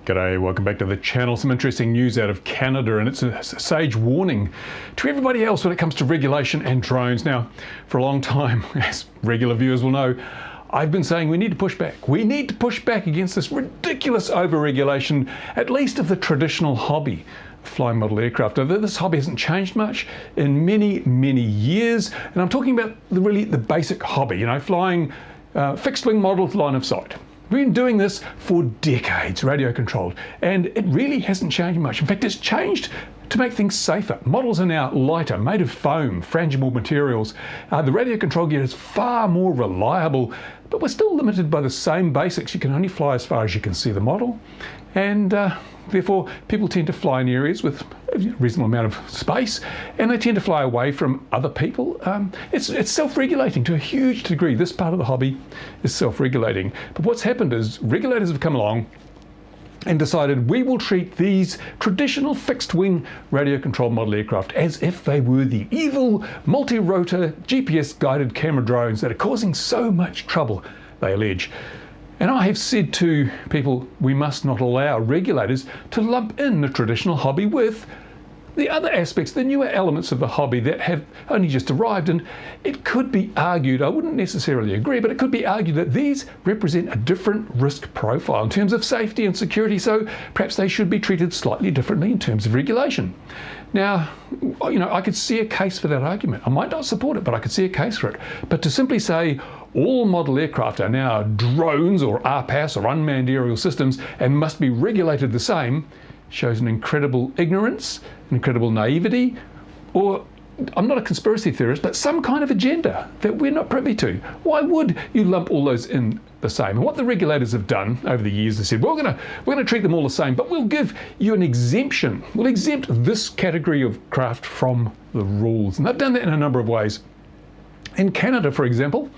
G'day, welcome back to the channel. Some interesting news out of Canada, and it's a sage warning to everybody else when it comes to regulation and drones. Now, for a long time, as regular viewers will know, I've been saying we need to push back. We need to push back against this ridiculous over-regulation, at least of the traditional hobby, flying model aircraft. Now, this hobby hasn't changed much in many, many years, and I'm talking about the basic hobby, flying fixed-wing models line of sight. We've been doing this for decades, radio controlled, and it really hasn't changed much. In fact, it's changed to make things safer. Models are now lighter, made of foam, frangible materials. The radio control gear is far more reliable, but we're still limited by the same basics. You can only fly as far as you can see the model, and therefore people tend to fly in areas with a reasonable amount of space, and they tend to fly away from other people. It's self-regulating to a huge degree. This part of the hobby is self-regulating. But what's happened is regulators have come along and decided we will treat these traditional fixed-wing radio-controlled model aircraft as if they were the evil multi-rotor GPS-guided camera drones that are causing so much trouble, they allege. And I have said to people, we must not allow regulators to lump in the traditional hobby with the other aspects, the newer elements of the hobby that have only just arrived. And it could be argued, I wouldn't necessarily agree, but it could be argued that these represent a different risk profile in terms of safety and security, so perhaps they should be treated slightly differently in terms of regulation. Now, I could see a case for that argument. I might not support it, but I could see a case for it. But to simply say all model aircraft are now drones or RPAS or unmanned aerial systems and must be regulated the same shows an incredible ignorance, an incredible naivety, or, I'm not a conspiracy theorist, but some kind of agenda that we're not privy to. Why would you lump all those in the same? And what the regulators have done over the years, they said, we're going to treat them all the same, but we'll give you an exemption. We'll exempt this category of craft from the rules. And they've done that in a number of ways. In Canada, for example,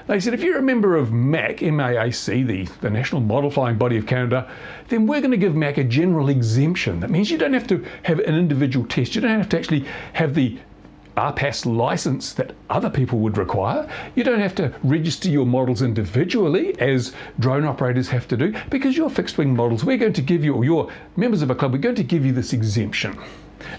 they said, if you're a member of MAAC, MAAC, the National Model Flying Body of Canada, then we're going to give MAAC a general exemption. That means you don't have to have an individual test. You don't have to actually have the RPAS license that other people would require. You don't have to register your models individually, as drone operators have to do, because you're fixed-wing models. We're going to give you, or you're members of a club, we're going to give you this exemption.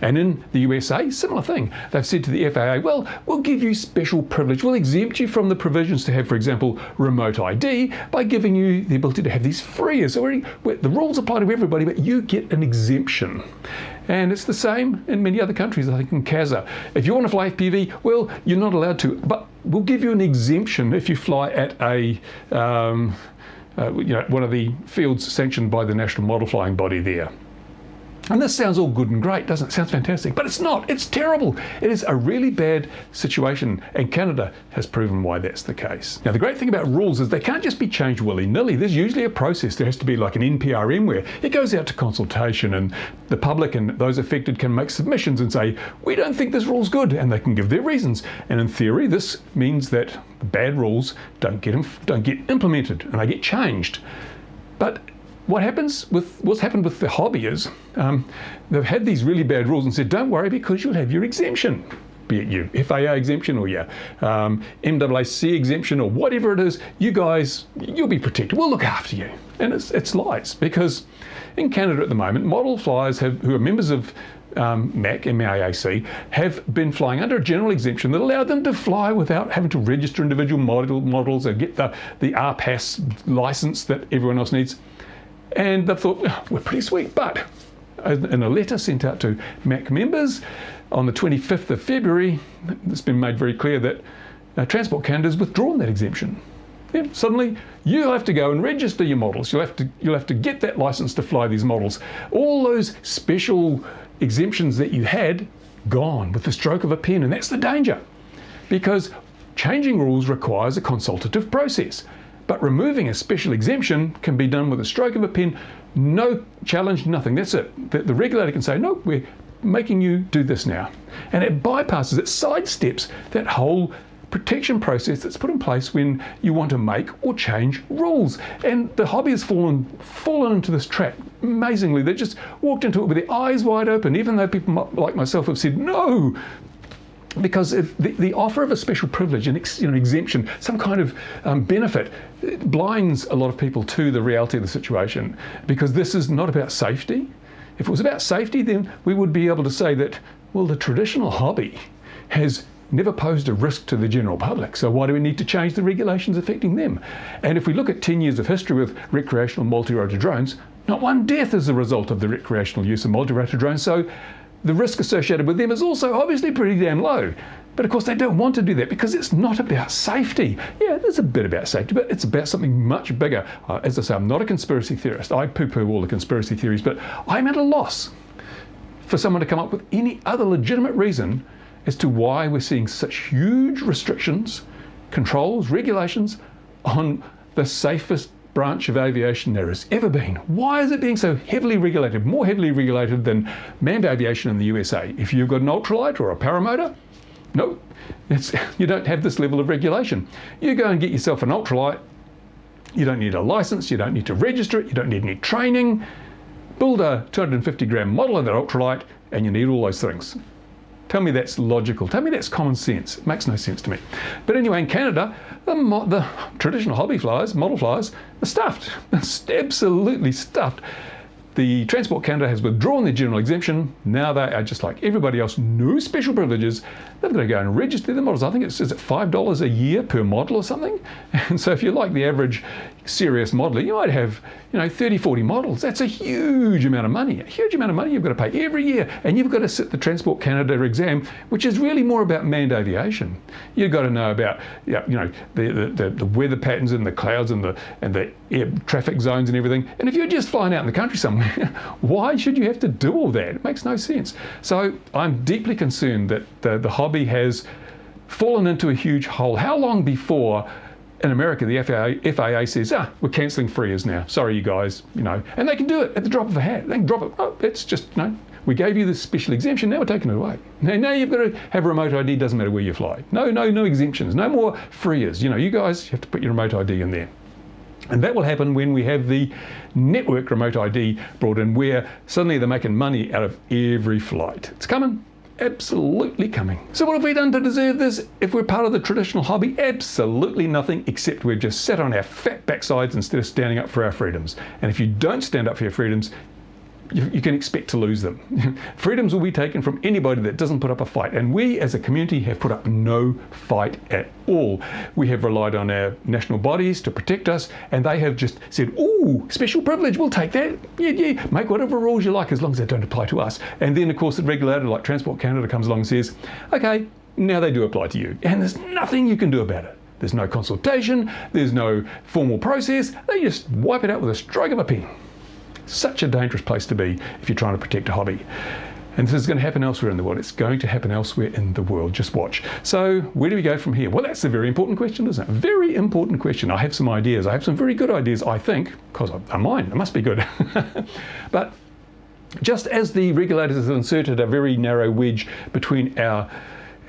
And in the USA, similar thing. They've said to the FAA, well, we'll give you special privilege. We'll exempt you from the provisions to have, for example, remote ID by giving you the ability to have these free. The rules apply to everybody, but you get an exemption. And it's the same in many other countries, I think in CASA. If you want to fly FPV, well, you're not allowed to, but we'll give you an exemption if you fly at a one of the fields sanctioned by the National Model Flying Body there. And this sounds all good and great, doesn't it? Sounds fantastic, but it's not. It's terrible. It is a really bad situation, and Canada has proven why that's the case. Now, the great thing about rules is they can't just be changed willy-nilly. There's usually a process. There has to be like an NPRM where it goes out to consultation, and the public and those affected can make submissions and say, we don't think this rule's good, and they can give their reasons. And in theory, this means that bad rules don't get implemented, and they get changed. But what's happened with the hobby is they've had these really bad rules and said, don't worry, because you'll have your exemption, be it your FAA exemption or your MAAC exemption or whatever it is, you guys, you'll be protected. We'll look after you. And it's lies, because in Canada at the moment, model flyers who are members of MAAC, MAAC, have been flying under a general exemption that allowed them to fly without having to register individual models or get the RPAS license that everyone else needs. And they thought, oh, we're pretty sweet. But in a letter sent out to MAAC members on the 25th of February, it's been made very clear that Transport Canada has withdrawn that exemption. Yeah, suddenly, you'll have to go and register your models. You'll have to get that license to fly these models. All those special exemptions that you had, gone with the stroke of a pen. And that's the danger, because changing rules requires a consultative process. But removing a special exemption can be done with a stroke of a pen, no challenge, nothing. That's it. The regulator can say, no, we're making you do this now. And it bypasses, it sidesteps that whole protection process that's put in place when you want to make or change rules. And the hobby has fallen into this trap. Amazingly, they just walked into it with their eyes wide open, even though people like myself have said, no, because the offer of a special privilege, an exemption, some kind of benefit, it blinds a lot of people to the reality of the situation, because this is not about safety. If it was about safety, then we would be able to say that, well, the traditional hobby has never posed a risk to the general public, so why do we need to change the regulations affecting them? And if we look at 10 years of history with recreational multi-rotor drones, not one death as a result of the recreational use of multi-rotor drones, so the risk associated with them is also obviously pretty damn low. But of course they don't want to do that because it's not about safety. Yeah, there's a bit about safety, but it's about something much bigger. As I say, I'm not a conspiracy theorist. I poo-poo all the conspiracy theories, but I'm at a loss for someone to come up with any other legitimate reason as to why we're seeing such huge restrictions, controls, regulations on the safest branch of aviation there has ever been. Why is it being so heavily regulated, more heavily regulated than manned aviation in the USA? If you've got an ultralight or a paramotor, no, you don't have this level of regulation. You go and get yourself an ultralight, you don't need a license, you don't need to register it, you don't need any training. Build a 250 gram model of that ultralight and you need all those things. Tell me that's logical. Tell me that's common sense. It makes no sense to me. But anyway, in Canada, the traditional hobby flyers, model flyers, are stuffed. They're absolutely stuffed. The Transport Canada has withdrawn their general exemption. Now they are just like everybody else, no special privileges. They've got to go and register their models. I think it's, is it $5 a year per model or something? And so if you're like the average serious modeler, you might have, 30, 40 models. That's a huge amount of money. A huge amount of money you've got to pay every year. And you've got to sit the Transport Canada exam, which is really more about manned aviation. You've got to know about, the weather patterns and the clouds and the air traffic zones and everything. And if you're just flying out in the country somewhere, why should you have to do all that? It makes no sense. So I'm deeply concerned that the hobby has fallen into a huge hole. How long before in America the FAA says, we're cancelling freers now. Sorry, you guys, and they can do it at the drop of a hat. They can drop it. Oh, it's just, we gave you this special exemption, now we're taking it away. Now you've got to have a remote ID, doesn't matter where you fly. No exemptions, no more freers. You guys have to put your remote ID in there. And that will happen when we have the network remote ID brought in, where suddenly they're making money out of every flight. It's coming. Absolutely coming. So what have we done to deserve this? If we're part of the traditional hobby, absolutely nothing, except we've just sat on our fat backsides instead of standing up for our freedoms. And if you don't stand up for your freedoms, you can expect to lose them. Freedoms will be taken from anybody that doesn't put up a fight. And we as a community have put up no fight at all. We have relied on our national bodies to protect us, and they have just said, ooh, special privilege, we'll take that. Yeah, make whatever rules you like as long as they don't apply to us. And then of course the regulator like Transport Canada comes along and says, okay, now they do apply to you. And there's nothing you can do about it. There's no consultation, there's no formal process. They just wipe it out with a stroke of a pen. Such a dangerous place to be if you're trying to protect a hobby. And this is going to happen elsewhere in the world. It's going to happen elsewhere in the world. Just watch. So where do we go from here? Well, that's a very important question, isn't it? Very important question. I have some ideas. I have some very good ideas, I think, because they're mine. They must be good. But just as the regulators have inserted a very narrow wedge between our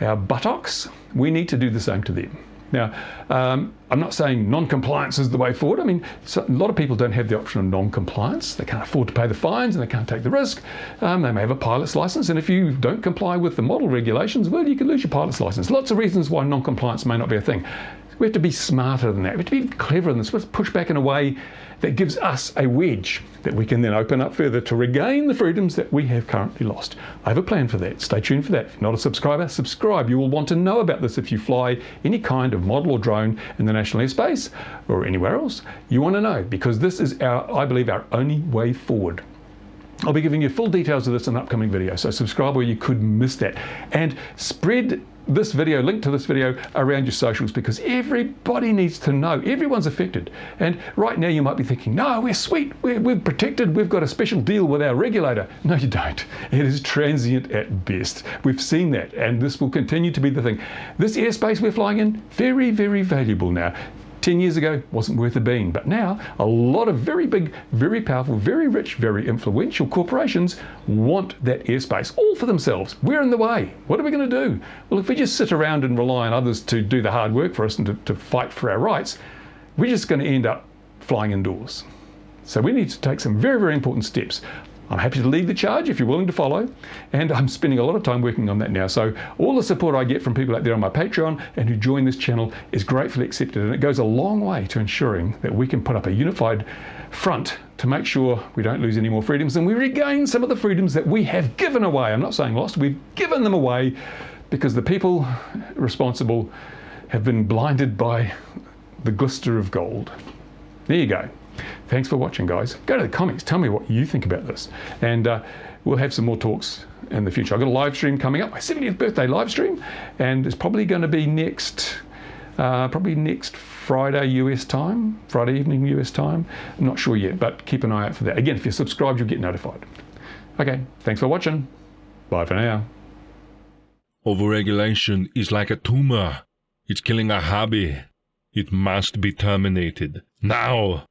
buttocks, we need to do the same to them. Now, I'm not saying non-compliance is the way forward. I mean, a lot of people don't have the option of non-compliance. They can't afford to pay the fines and they can't take the risk. They may have a pilot's license, and if you don't comply with the model regulations, well, you can lose your pilot's license. Lots of reasons why non-compliance may not be a thing. We have to be smarter than that. We have to be cleverer than this. We have to push back in a way that gives us a wedge that we can then open up further to regain the freedoms that we have currently lost. I have a plan for that. Stay tuned for that. If you're not a subscriber, subscribe. You will want to know about this if you fly any kind of model or drone in the national airspace or anywhere else. You want to know, because this is I believe, our only way forward. I'll be giving you full details of this in an upcoming video, so subscribe or you could miss that. And spread this video, link to this video around your socials, because everybody needs to know. Everyone's affected. And right now you might be thinking, no, we're sweet, we're protected, we've got a special deal with our regulator. No, you don't. It is transient at best. We've seen that, and this will continue to be the thing. This airspace we're flying in, very, very valuable now. 10 years ago, wasn't worth a bean. But now, a lot of very big, very powerful, very rich, very influential corporations want that airspace, all for themselves. We're in the way. What are we going to do? Well, if we just sit around and rely on others to do the hard work for us and to fight for our rights, we're just going to end up flying indoors. So we need to take some very, very important steps. I'm happy to lead the charge if you're willing to follow, and I'm spending a lot of time working on that now. So all the support I get from people out there on my Patreon and who join this channel is gratefully accepted, and it goes a long way to ensuring that we can put up a unified front to make sure we don't lose any more freedoms and we regain some of the freedoms that we have given away. I'm not saying lost, we've given them away because the people responsible have been blinded by the glister of gold. There you go. Thanks for watching, guys. Go to the comments, tell me what you think about this, and we'll have some more talks in the future. I've got a live stream coming up, my 70th birthday live stream, and it's probably going to be next Friday US time, Friday evening US time. I'm not sure yet, but keep an eye out for that. Again, if you're subscribed, you'll get notified. Okay, thanks for watching. Bye for now. Overregulation is like a tumor. It's killing a hobby. It must be terminated. Now!